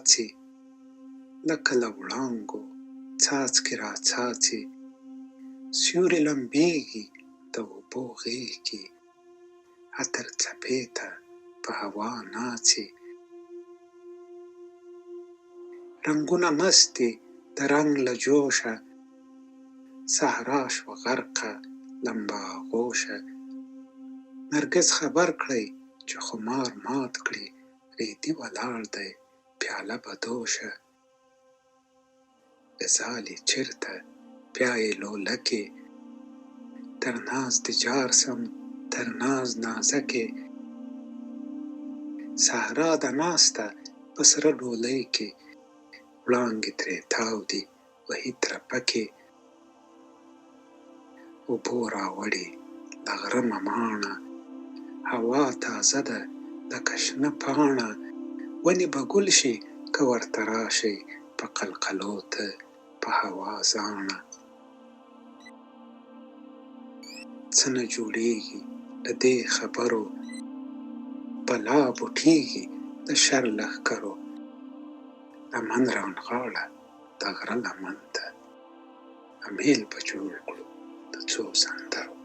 پاڅي، لکه له وړانګو څاڅکي را څاڅي، سیوري لمبېږي د اوبو غیږ کې، عطر څپې ته په هوا ناڅي. رنګونه مست دي د رنګ له جوشه، صحرا شوه غرقه لمبه آغوشه. نرګس خبر کړئ چې خمار مات کړي، رېدي ولاړ دی پیاله به دوشه. غزالې چېرته بیایې لولکې، تر ناز دې جار سم تر ناز نازکې. صحرا ده ناسته په سره ډولۍ کې، وړانګې ترې تاودي وهي ترپکې. اوبو راوړې له غرمه ماڼه، هوا تازه ده لکه شنه پاڼه. ونې به ګل شي که ورته راشئ، په قلقلو ته په هوا زاڼه. څه نه جوړېږي له دې خبرو، بلا بوټېږي د شر لښکرو. لمن رانغاړه د غره لمن ته، امیل به جوړ کړو د څو سندرو.